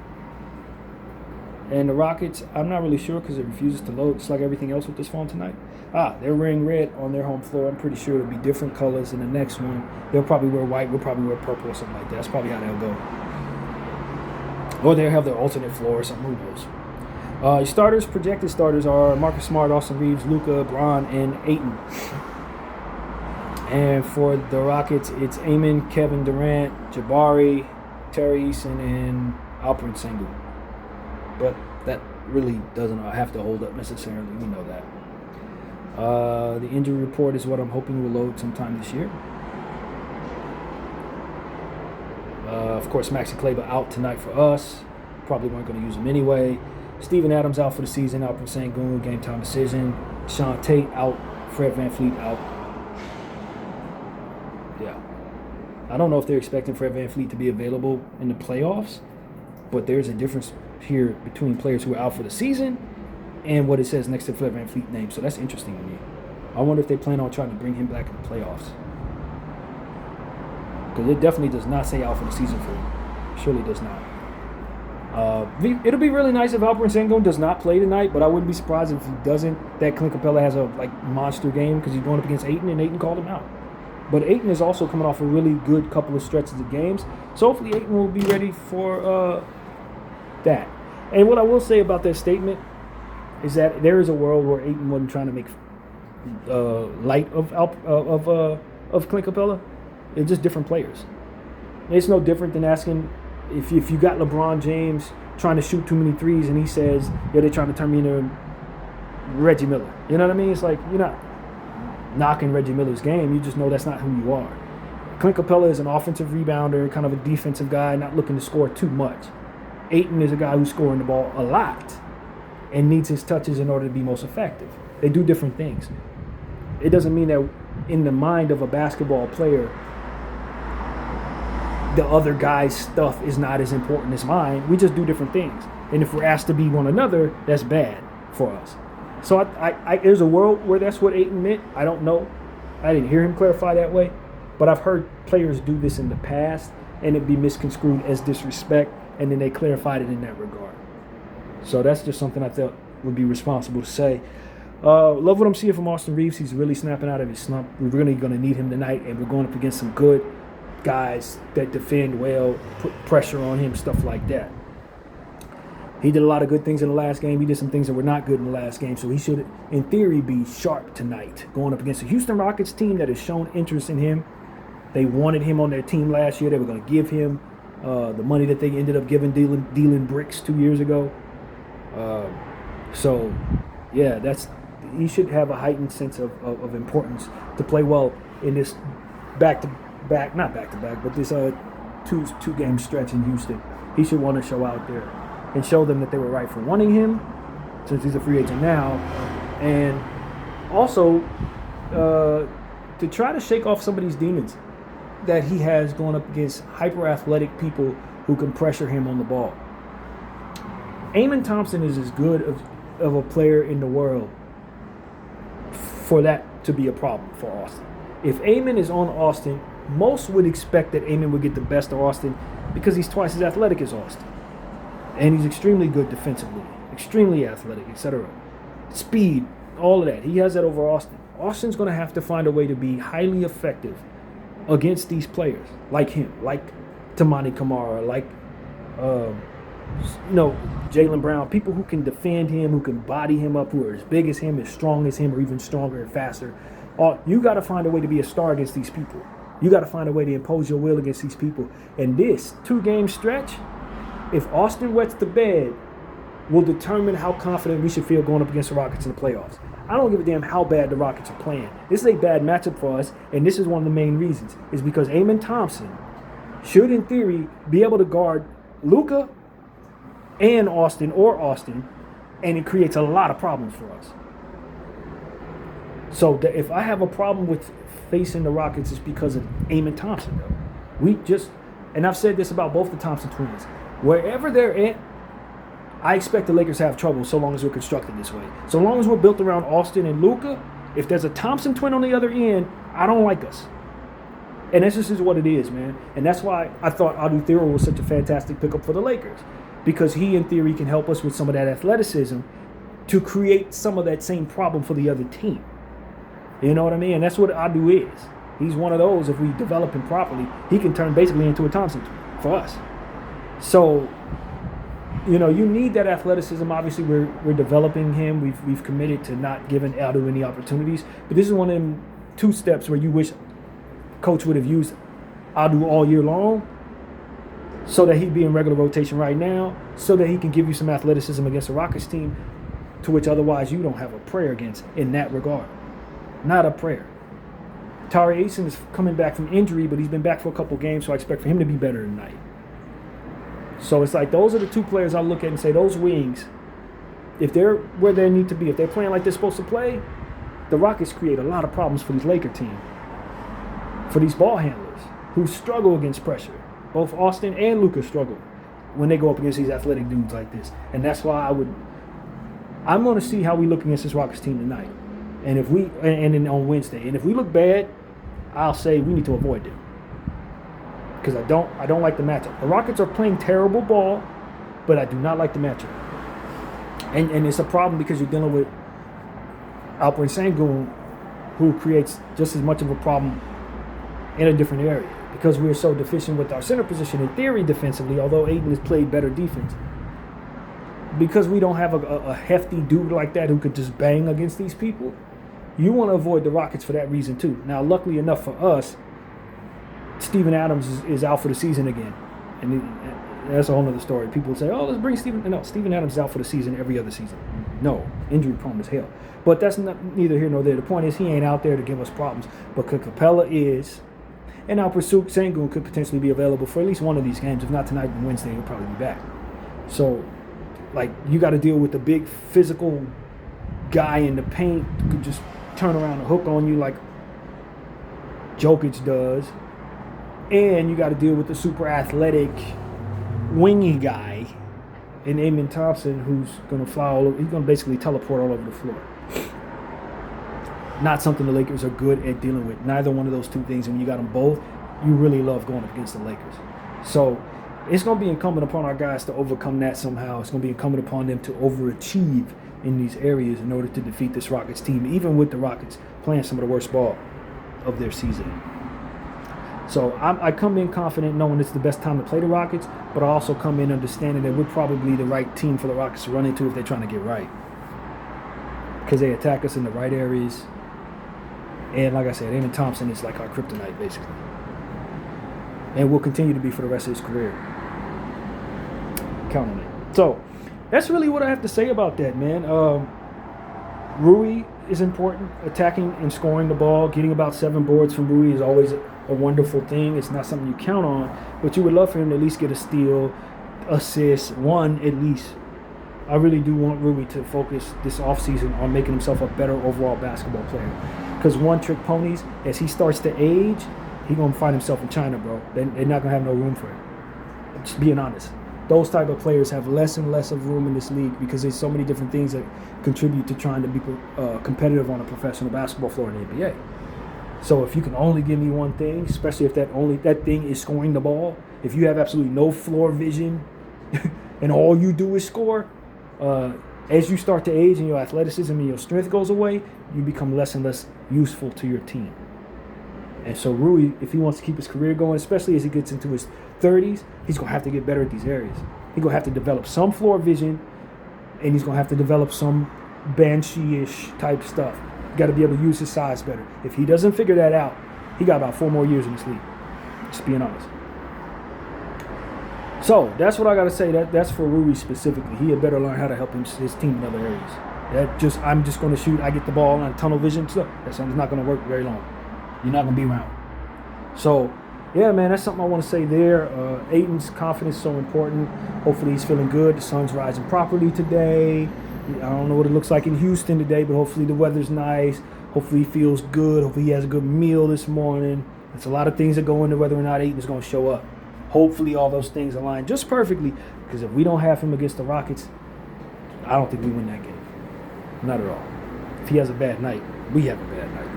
And the Rockets, I'm not really sure because it refuses to load. It's like everything else with this phone tonight. They're wearing red on their home floor. I'm pretty sure it'll be different colors in the next one. They'll probably wear white. We'll probably wear purple or something like that. That's probably how they'll go. Or they'll have their alternate floor or something. Who knows? Starters, projected starters are Marcus Smart, Austin Reeves, Luka, Bron, and Ayton. And for the Rockets, it's Amen, Kevin Durant, Jabari, Terry Eason, and Alperen Sengun. But that really doesn't have to hold up necessarily. We know that. The injury report is what I'm hoping will load sometime this year. Of course, Maxi Kleber out tonight for us. Probably weren't going to use him anyway. Steven Adams out for the season. Alperen Sengun, game time decision. Sean Tate out. Fred VanVleet out. Yeah. I don't know if they're expecting Fred VanVleet to be available in the playoffs, but there's a difference here between players who are out for the season and what it says next to Fred VanVleet's name. So that's interesting to me. I wonder if they plan on trying to bring him back in the playoffs. Because it definitely does not say out for the season for him. Surely does not. It'll be really nice if Alperen Sengun does not play tonight, but I wouldn't be surprised if he doesn't. That Clint Capella has a monster game because he's going up against Ayton, and Ayton called him out. But Ayton is also coming off a really good couple of stretches of games. So hopefully Ayton will be ready for that. And what I will say about that statement is that there is a world where Ayton wasn't trying to make light of Clint Capella. It's just different players. It's no different than asking if you got LeBron James trying to shoot too many threes and he says, yeah, they're trying to turn me into Reggie Miller. You know what I mean? It's like you're not knocking Reggie Miller's game. You just know that's not who you are. Clint Capella is an offensive rebounder, kind of a defensive guy, not looking to score too much. Ayton is a guy who's scoring the ball a lot and needs his touches in order to be most effective. They do different things. It doesn't mean that in the mind of a basketball player, the other guy's stuff is not as important as mine. We just do different things. And if we're asked to be one another, that's bad for us. So I there's a world where that's what Ayton meant. I don't know. I didn't hear him clarify that way. But I've heard players do this in the past, and it be misconstrued as disrespect, and then they clarified it in that regard. So that's just something I thought would be responsible to say. Love what I'm seeing from Austin Reeves. He's really snapping out of his slump. We're really going to need him tonight, and we're going up against some good guys that defend well, put pressure on him, stuff like that. He did a lot of good things in the last game. He did some things that were not good in the last game, so he should, in theory, be sharp tonight, going up against the Houston Rockets team that has shown interest in him. They wanted him on their team last year. They were going to give him the money that they ended up giving Dylan Brooks 2 years ago. So, yeah, he should have a heightened sense of importance to play well in this not back-to-back, but this two-game stretch in Houston. He should want to show out there and show them that they were right for wanting him, since he's a free agent now, and also to try to shake off some of these demons that he has going up against hyper-athletic people who can pressure him on the ball. Amen Thompson is as good of a player in the world for that to be a problem for Austin. If Amen is on Austin, most would expect that Amen would get the best of Austin because he's twice as athletic as Austin. And he's extremely good defensively, extremely athletic, etc. Speed, all of that. He has that over Austin. Austin's going to have to find a way to be highly effective against these players like him, like Tamani Kamara, like Jaylen Brown, people who can defend him, who can body him up, who are as big as him, as strong as him, or even stronger and faster. You got to find a way to be a star against these people. You got to find a way to impose your will against these people. And this 2-game stretch if Austin wets the bed, will determine how confident we should feel going up against the Rockets in the playoffs. I don't give a damn how bad the Rockets are playing. This is a bad matchup for us, and this is one of the main reasons. Is because Amen Thompson should, in theory, be able to guard Luka and Austin, and it creates a lot of problems for us. So if I have a problem with facing the Rockets, it's because of Amen Thompson, though. And I've said this about both the Thompson twins. Wherever they're at, I expect the Lakers to have trouble so long as we're constructed this way. So long as we're built around Austin and Luka, if there's a Thompson twin on the other end, I don't like us. And this is what it is, man. And that's why I thought Adu Thero was such a fantastic pickup for the Lakers. Because he, in theory, can help us with some of that athleticism to create some of that same problem for the other team. You know what I mean? And that's what Adu is. He's one of those, if we develop him properly, he can turn basically into a Thompson twin for us. So, you need that athleticism. Obviously, we're developing him. We've committed to not giving Adu any opportunities. But this is one of them 2 steps where you wish coach would have used Adu all year long so that he'd be in regular rotation right now, so that he can give you some athleticism against the Rockets team, to which otherwise you don't have a prayer against in that regard. Not a prayer. Tari Eason is coming back from injury, but he's been back for a couple games, so I expect for him to be better tonight. So it's like those are the 2 players I look at and say those wings, if they're where they need to be, if they're playing like they're supposed to play, the Rockets create a lot of problems for this Laker team, for these ball handlers who struggle against pressure. Both Austin and Luka struggle when they go up against these athletic dudes like this. And that's why I'm going to see how we look against this Rockets team tonight. And then on Wednesday. And if we look bad, I'll say we need to avoid them. Because I don't like the matchup. The Rockets are playing terrible ball, but I do not like the matchup. And it's a problem because you're dealing with Alperen Sengun, who creates just as much of a problem in a different area. Because we're so deficient with our center position in theory defensively, although Aiden has played better defense. Because we don't have a hefty dude like that who could just bang against these people, you want to avoid the Rockets for that reason too. Now, luckily enough for us, Steven Adams is out for the season again. And that's a whole other story. People say, let's bring Steven. No, Steven Adams is out for the season every other season. No, injury prone as hell. But that's neither here nor there. The point is he ain't out there to give us problems. But Capella is. And Alperen Sengun could potentially be available for at least one of these games. If not tonight, then Wednesday, he'll probably be back. So, you got to deal with the big physical guy in the paint who could just turn around and hook on you like Jokic does. And you got to deal with the super athletic, wingy guy in Amen Thompson who's going to fly all over. He's going to basically teleport all over the floor. Not something the Lakers are good at dealing with. Neither one of those 2 things. And when you got them both, you really love going up against the Lakers. So it's going to be incumbent upon our guys to overcome that somehow. It's going to be incumbent upon them to overachieve in these areas in order to defeat this Rockets team, even with the Rockets playing some of the worst ball of their season. So I come in confident knowing it's the best time to play the Rockets, but I also come in understanding that we're probably the right team for the Rockets to run into if they're trying to get right. Because they attack us in the right areas. And like I said, Amen Thompson is like our kryptonite, basically. And will continue to be for the rest of his career. Count on it. So, that's really what I have to say about that, man. Rui is important. Attacking and scoring the ball. Getting about 7 boards from Rui is always a wonderful thing. It's not something you count on. But you would love for him to at least get a steal, assist, 1 at least. I really do want Rui to focus this offseason on making himself a better overall basketball player. Because one-trick ponies, as he starts to age, he's going to find himself in China, bro. They're not going to have no room for him. Just being honest. Those type of players have less and less of room in this league because there's so many different things that contribute to trying to be competitive on a professional basketball floor in the NBA. So if you can only give me one thing, especially if that thing is scoring the ball, if you have absolutely no floor vision and all you do is score, as you start to age and your athleticism and your strength goes away, you become less and less useful to your team. And so Rui, if he wants to keep his career going, especially as he gets into his 30s, he's going to have to get better at these areas. He's going to have to develop some floor vision, and he's going to have to develop some Banshee-ish type stuff. You got to be able to use his size better. If he doesn't figure that out, he got about 4 more years in this league. Just being honest. So that's what I gotta say. That's for Rui specifically. He had better learn how to help his team in other areas. I'm just gonna shoot. I get the ball on tunnel vision stuff. That's not gonna work very long. You're not gonna be around. So yeah, man, that's something I want to say there. Ayton's confidence is so important. Hopefully he's feeling good. The sun's rising properly today. I don't know what it looks like in Houston today, but hopefully the weather's nice. Hopefully he feels good. Hopefully he has a good meal this morning. There's a lot of things that go into whether or not Ayton is going to show up. Hopefully all those things align just perfectly, because if we don't have him against the Rockets, I don't think we win that game. Not at all. If he has a bad night, we have a bad night.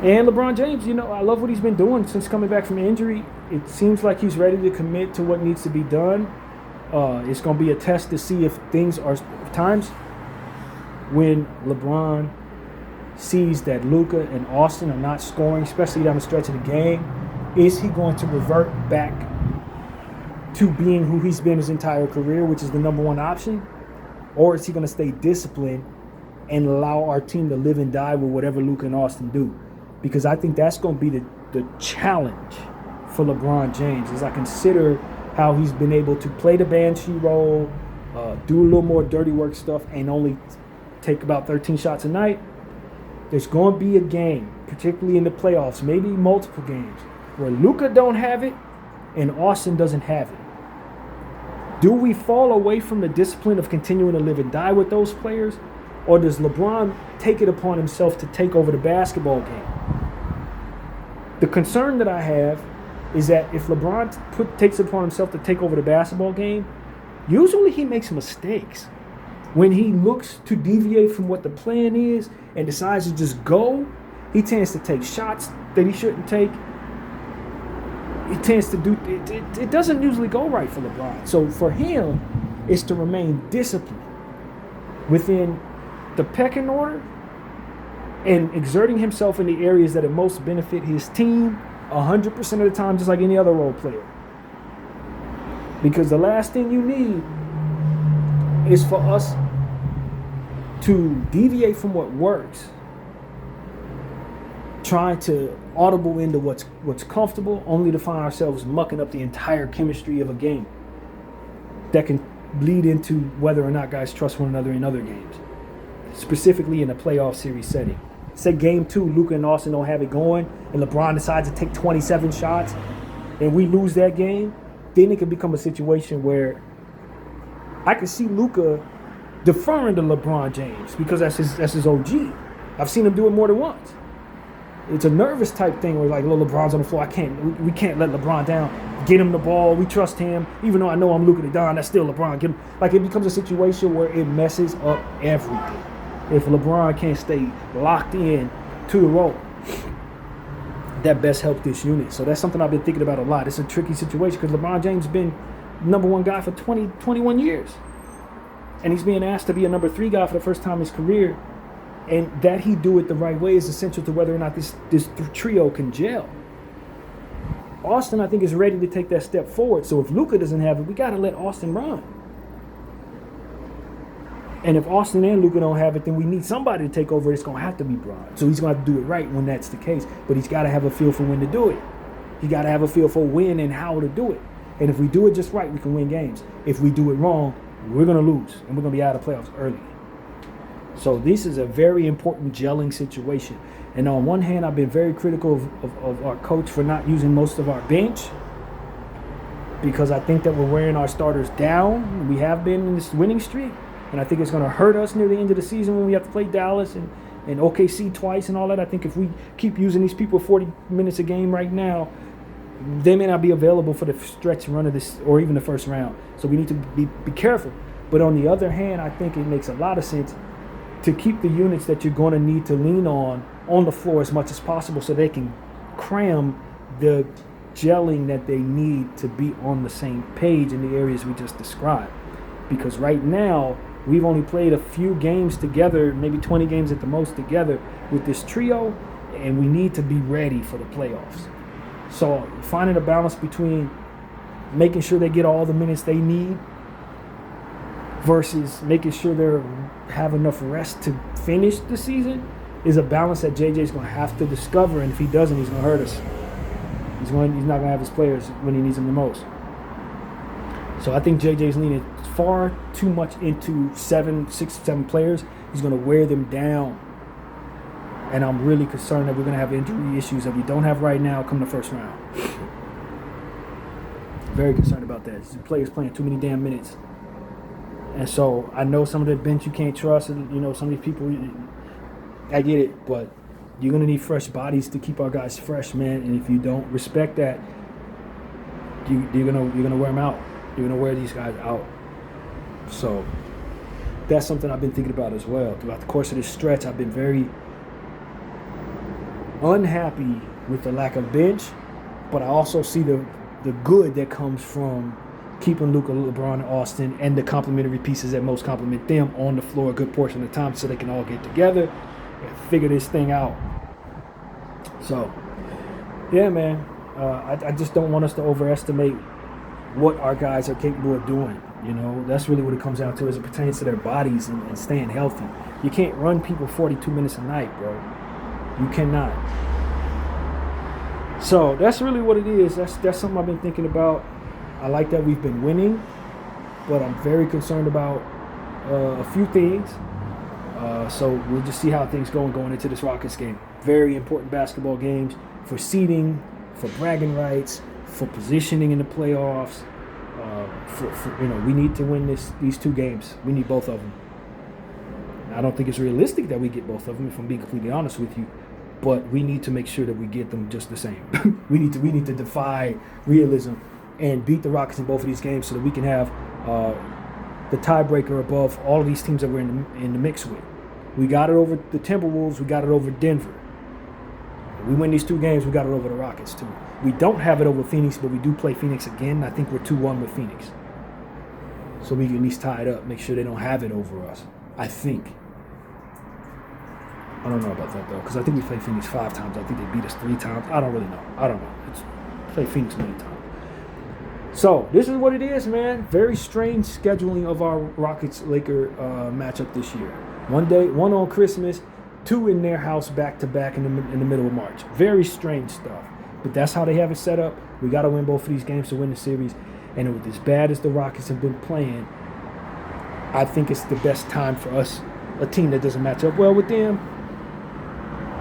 And LeBron James, I love what he's been doing since coming back from injury. It seems like he's ready to commit to what needs to be done. It's going to be a test to see if things are times when LeBron sees that Luka and Austin are not scoring, especially down the stretch of the game. Is he going to revert back to being who he's been his entire career, which is the number one option? Or is he going to stay disciplined and allow our team to live and die with whatever Luka and Austin do? Because I think that's going to be the challenge for LeBron James, as I consider how he's been able to play the banshee role, do a little more dirty work stuff, and only take about 13 shots a night. There's going to be a game, particularly in the playoffs, maybe multiple games, where Luka don't have it and Austin doesn't have it. Do we fall away from the discipline of continuing to live and die with those players? Or does LeBron take it upon himself to take over the basketball game? The concern that I have is that if LeBron takes it upon himself to take over the basketball game, usually he makes mistakes. When he looks to deviate from what the plan is and decides to just go, he tends to take shots that he shouldn't take. He tends to do it doesn't usually go right for LeBron. So for him, it's to remain disciplined within the pecking order and exerting himself in the areas that most benefit his team 100% of the time, just like any other role player. Because the last thing you need is for us to deviate from what works, trying to audible into what's comfortable, only to find ourselves mucking up the entire chemistry of a game that can lead into whether or not guys trust one another in other games, specifically in a playoff series setting. Say game 2, Luka and Austin don't have it going, and LeBron decides to take 27 shots, and we lose that game, then it can become a situation where I can see Luka deferring to LeBron James because that's his OG. I've seen him do it more than once. It's a nervous type thing where LeBron's on the floor. We can't let LeBron down. Get him the ball. We trust him. Even though I know I'm Luka the Don, that's still LeBron. Get him. It becomes a situation where it messes up everything. If LeBron can't stay locked in to the role that best helped this unit. So that's something I've been thinking about a lot. It's a tricky situation because LeBron James has been number one guy for 21 years. And he's being asked to be a number 3 guy for the first time in his career. And that he do it the right way is essential to whether or not this trio can gel. Austin, I think, is ready to take that step forward. So if Luka doesn't have it, we got to let Austin run. And if Austin and Luka don't have it, then we need somebody to take over. It's going to have to be Bron. So he's going to have to do it right when that's the case. But he's got to have a feel for when to do it. He got to have a feel for when and how to do it. And if we do it just right, we can win games. If we do it wrong, we're going to lose. And we're going to be out of playoffs early. So this is a very important gelling situation. And on one hand, I've been very critical of our coach for not using most of our bench, because I think that we're wearing our starters down. We have been in this winning streak. And I think it's going to hurt us near the end of the season when we have to play Dallas and OKC twice and all that. I think if we keep using these people 40 minutes a game right now, they may not be available for the stretch run of this or even the first round. So we need to be careful. But on the other hand, I think it makes a lot of sense to keep the units that you're going to need to lean on the floor as much as possible so they can cram the gelling that they need to be on the same page in the areas we just described. Because right now, we've only played a few games together, maybe 20 games at the most together with this trio, and we need to be ready for the playoffs. So finding a balance between making sure they get all the minutes they need versus making sure they have enough rest to finish the season is a balance that JJ's going to have to discover, and if he doesn't, he's going to hurt us. He's not going to have his players when he needs them the most. So I think JJ's leaning far too much into 7 players. He's going to wear them down. And I'm really concerned that we're going to have injury issues that we don't have right now come the first round. Very concerned about that. The players playing too many damn minutes. And so I know some of the bench you can't trust, and some of these people, I get it, but you're going to need fresh bodies to keep our guys fresh, man. And if you don't respect that, you're gonna wear them out. You're going to wear these guys out. So that's something I've been thinking about as well. Throughout the course of this stretch, I've been very unhappy with the lack of bench, but I also see the good that comes from keeping Luka, LeBron, and Austin, and the complementary pieces that most complement them on the floor a good portion of the time so they can all get together and figure this thing out. So, yeah, man, I just don't want us to overestimate what our guys are capable of doing. That's really what it comes down to as it pertains to their bodies and staying healthy. You can't run people 42 minutes a night, bro. You cannot. So that's really what it is. That's something I've been thinking about. I like that we've been winning, but I'm very concerned about a few things. So we'll just see how things going into this Rockets game. Very important basketball games for seeding, for bragging rights, for positioning in the playoffs. We need to win these 2 games. We need both of them. I don't think it's realistic that we get both of them, if I'm being completely honest with you. But we need to make sure that we get them just the same. we need to defy realism and beat the Rockets in both of these games so that we can have the tiebreaker above all of these teams that we're in the mix with. We got it over the Timberwolves. We got it over Denver. We win these 2 games. We got it over the Rockets too. We don't have it over Phoenix, but we do play Phoenix again. I think we're 2-1 with Phoenix. So we can at least tie it up, make sure they don't have it over us. I think. I don't know about that, though, because I think we played Phoenix 5 times. I think they beat us 3 times. I don't really know. I don't know. It's played Phoenix many times. So, this is what it is, man. Very strange scheduling of our Rockets-Laker matchup this year. One on Christmas, 2 in their house back-to-back in the middle of March. Very strange stuff. But that's how they have it set up. We got to win both of these games to win the series. And with as bad as the Rockets have been playing, I think it's the best time for us, a team that doesn't match up well with them,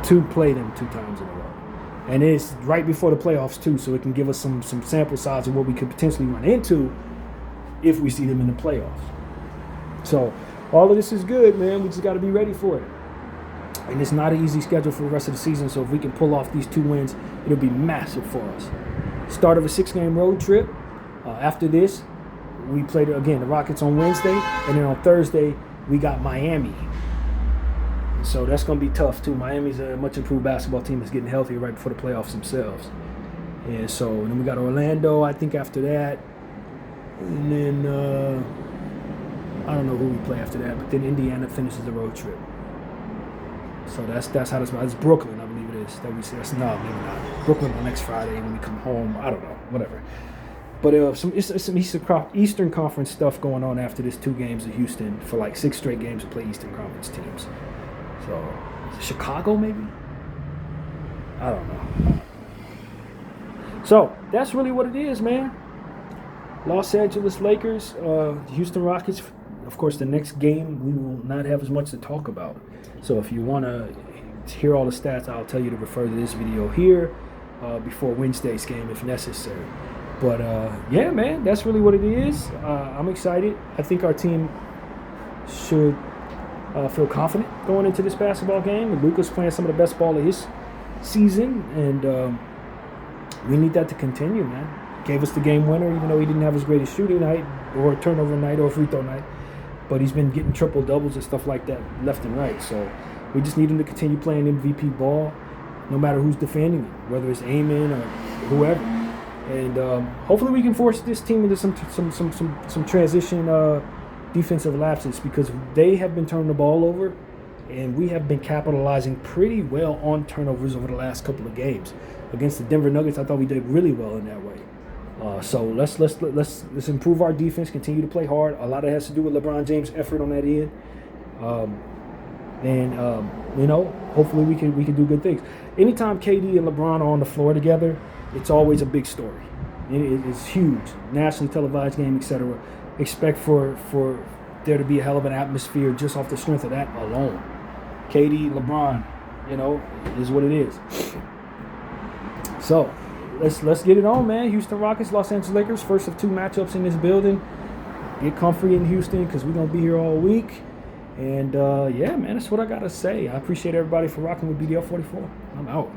to play them 2 times in a row. And it's right before the playoffs, too, so it can give us some sample size of what we could potentially run into if we see them in the playoffs. So all of this is good, man. We just got to be ready for it. And it's not an easy schedule for the rest of the season, so if we can pull off these 2 wins, it'll be massive for us. Start of a 6-game road trip. After this, we played, again, the Rockets on Wednesday, and then on Thursday, we got Miami. So that's going to be tough, too. Miami's a much improved basketball team that's getting healthier right before the playoffs themselves. And then we got Orlando, I think, after that. And then, I don't know who we play after that, but then Indiana finishes the road trip. So that's how it's Brooklyn, I believe it is. That we say. No, maybe not. Brooklyn on next Friday when we come home. I don't know. Whatever. But some Eastern Conference stuff going on after this 2 games in Houston for like 6 straight games to play Eastern Conference teams. So, Chicago maybe? I don't know. So, that's really what it is, man. Los Angeles Lakers, Houston Rockets. Of course, the next game, we will not have as much to talk about. So, if you want to hear all the stats, I'll tell you to refer to this video here before Wednesday's game if necessary. But, yeah, man, that's really what it is. I'm excited. I think our team should feel confident going into this basketball game. Luka's playing some of the best ball of his season, and we need that to continue, man. Gave us the game winner, even though he didn't have his greatest shooting night or turnover night or free throw night. But he's been getting triple doubles and stuff like that left and right. So we just need him to continue playing MVP ball, no matter who's defending him, whether it's Amen or whoever. And hopefully we can force this team into some transition defensive lapses, because they have been turning the ball over, and we have been capitalizing pretty well on turnovers over the last couple of games. Against the Denver Nuggets, I thought we did really well in that way. So let's improve our defense, continue to play hard. A lot of it has to do with LeBron James' effort on that end. Hopefully we can do good things. Anytime KD and LeBron are on the floor together, it's always a big story. It's huge, nationally televised game, etc. Expect for there to be a hell of an atmosphere just off the strength of that alone. KD, LeBron, is what it is. So let's get it on, man. Houston Rockets, Los Angeles Lakers, first of 2 matchups in this building. Get comfy in Houston because we're gonna be here all week. And yeah, man, that's what I gotta say. I appreciate everybody for rocking with BDL 44. I'm out.